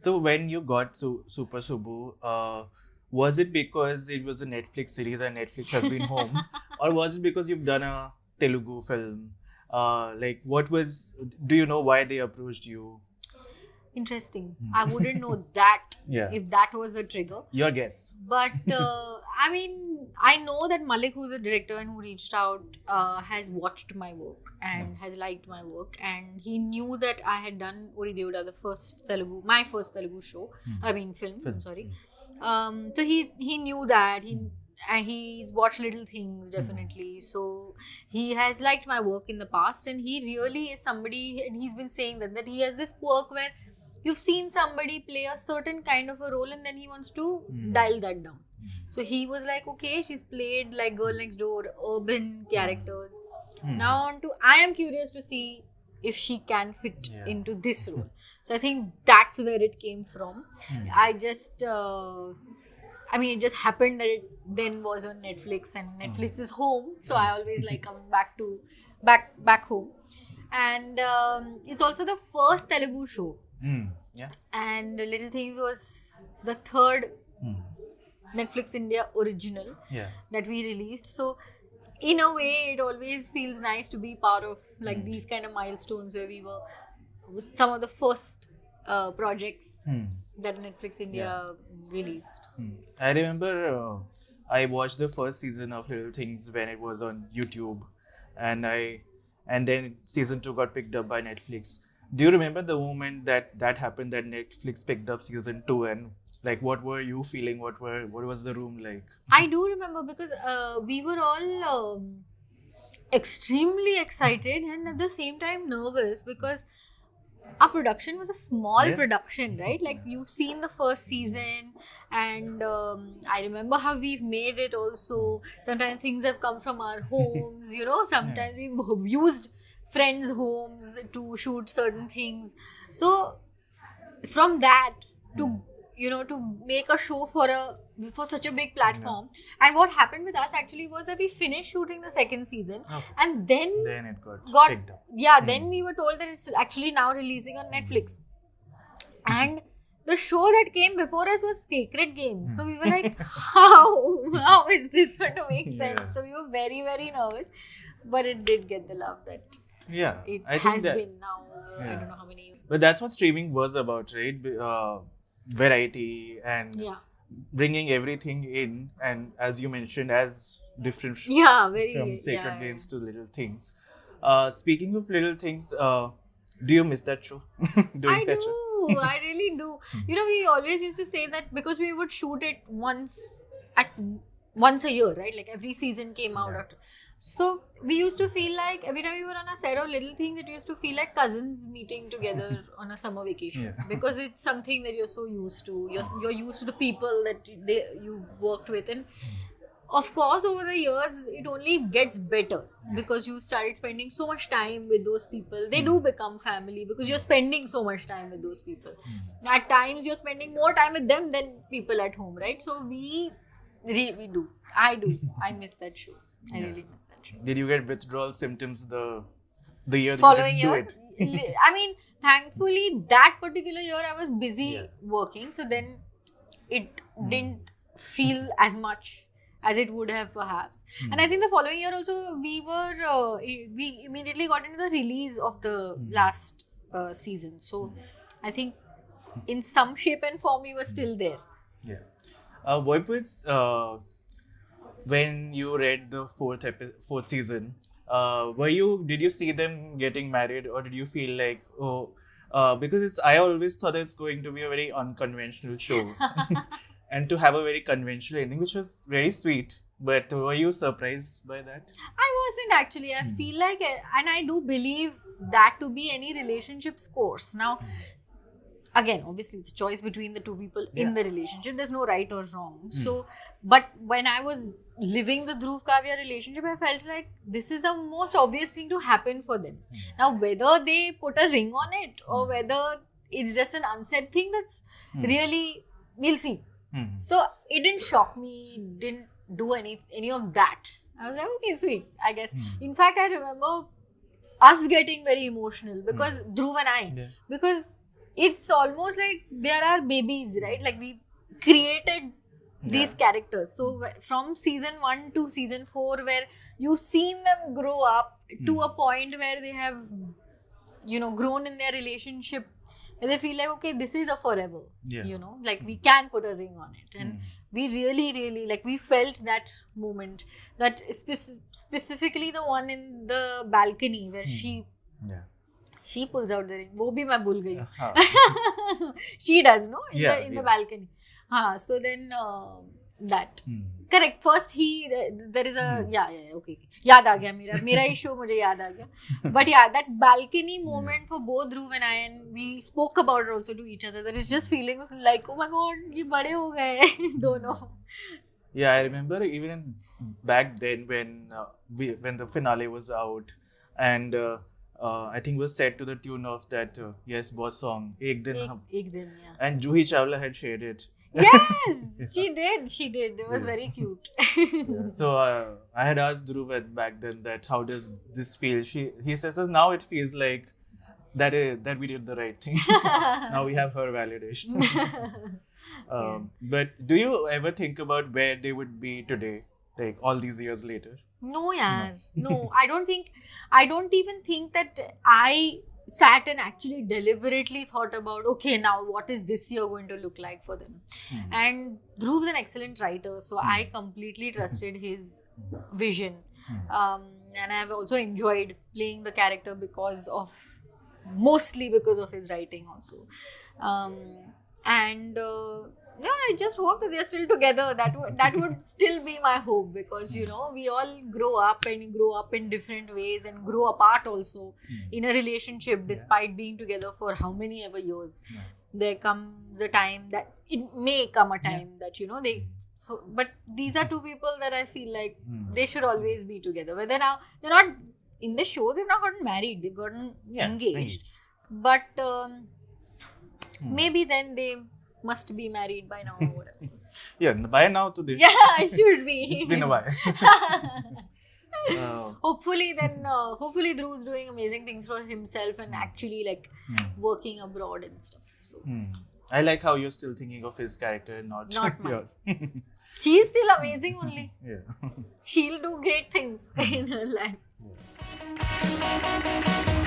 So when you got Super Subbu, was it because it was a Netflix series and Netflix has been home, or was it because you've done a Telugu film? Like, what was? Do you know why they approached you? Interesting. I wouldn't know that Yeah. if that was a trigger. Your guess. But I mean, I know that Malik, who's a director and who reached out, has watched my work and has liked my work, and he knew that I had done Uri Devda, my first Telugu show. I mean, film. I'm sorry. So he knew that he's watched Little Things definitely. So he has liked my work in the past, and he really is somebody. And he's been saying that he has this quirk where you've seen somebody play a certain kind of a role and then he wants to dial that down. So he was like, okay, she's played like Girl Next Door, urban characters. Now on to, I am curious to see if she can fit into this role. So I think that's where it came from. I just, it just happened that it then was on Netflix, and Netflix is home. So I always like coming back home. And it's also the first Telugu show. Yeah. And Little Things was the third Netflix India original that we released. So in a way, it always feels nice to be part of like these kind of milestones where we were some of the first projects that Netflix India released. I remember I watched the first season of Little Things when it was on YouTube, and then season 2 got picked up by Netflix. Do you remember the moment that happened, that Netflix picked up season 2, and like what were you feeling? What was the room like? I do remember because we were all extremely excited and at the same time nervous because our production was a small production, right? Like you've seen the first season, and I remember how we've made it also. Sometimes things have come from our homes, sometimes we've used friends' homes to shoot certain things. So from that to make a show for such a big platform. And what happened with us actually was that we finished shooting the second season, and then it got picked up. Then we were told that it's actually now releasing on Netflix. And the show that came before us was Sacred Games. So we were like, how is this going to make sense? So we were very, very nervous, but it did get the love that it has been now. I don't know how many years. But that's what streaming was about, right? Variety and bringing everything in, and as you mentioned, as different from Sacred Games to Little Things. Speaking of Little Things, do you miss that show? I really do. We always used to say that because we would shoot it once a year, right? Like every season came out after. So we used to feel like every time we were on a set of Little Things, it used to feel like cousins meeting together on a summer vacation because it's something that you're so used to. You're used to the people that you've worked with, and of course over the years it only gets better because you started spending so much time with those people. They do become family because you're spending so much time with those people. At times you're spending more time with them than people at home, right? So we do. I miss that show. I really miss that show. Did you get withdrawal symptoms the year following you year? I mean, thankfully that particular year I was busy working, so then it didn't feel as much as it would have perhaps. And I think the following year also we immediately got into the release of the last season. So I think in some shape and form we were still there. Boypuits, when you read the fourth season, did you see them getting married, or did you feel like, because I always thought it's going to be a very unconventional show and to have a very conventional ending, which was very sweet, but were you surprised by that? I wasn't actually. I feel like, and I do believe that to be any relationship's course. Now, again, obviously it's a choice between the two people in the relationship. There's no right or wrong. So, but when I was living the Dhruv Kavya relationship, I felt like this is the most obvious thing to happen for them. Now, whether they put a ring on it or whether it's just an unsaid thing, that's really, we'll see. So it didn't shock me, didn't do any of that. I was like, okay, sweet, I guess. In fact, I remember us getting very emotional because Dhruv and I, because it's almost like there are babies, right? Like we created these characters. So from season 1 to season 4, where you've seen them grow up to a point where they have, you know, grown in their relationship, where they feel like, okay, this is a forever. Yeah. You know, like we can put a ring on it, and we really like we felt that moment. That specifically the one in the balcony where Yeah. she pulls out the ring. वो भी मैं भूल गई. हाँ. She does, no? In Yeah, the yeah. balcony. So then that. Correct. First there is a okay. याद आ गया मेरा issue मुझे याद आ गया. But yeah, that balcony moment for both Dhruv and I, and we spoke about it also to each other. There is just feelings like, oh my god, ये बड़े हो गए दोनों. Yeah, I remember even back then when the finale was out, and I think it was set to the tune of that Yes Boss song, Ek Din Hum, एक दिन, yeah. and Juhi Chawla had shared it. Yes, she did. It was very cute. So I had asked Dhruv back then that how does this feel? He says now it feels like that we did the right thing. Now we have her validation. But do you ever think about where they would be today, like all these years later? No, yaar. No, I don't even think that I sat and actually deliberately thought about, okay, now what is this year going to look like for them? And Dhruv's an excellent writer, so I completely trusted his vision. And I've also enjoyed playing the character mostly because of his writing also. Yeah, I just hope that they're still together. That would still be my hope, because you know, we all grow up in different ways and grow apart also in a relationship, despite being together for how many ever years. There comes a time that it may come a time that, you know, but these are two people that I feel like they should always be together. Whether now they're not in the show, they've not gotten married, they've gotten engaged. But maybe then they must be married by now or whatever. Yeah, by now to this. Yeah, I should be. It's been a while. Hopefully Dhruv's doing amazing things for himself and actually like working abroad and stuff. So I like how you're still thinking of his character and not mine. yours. She's still amazing only. Yeah. She'll do great things in her life. Yeah.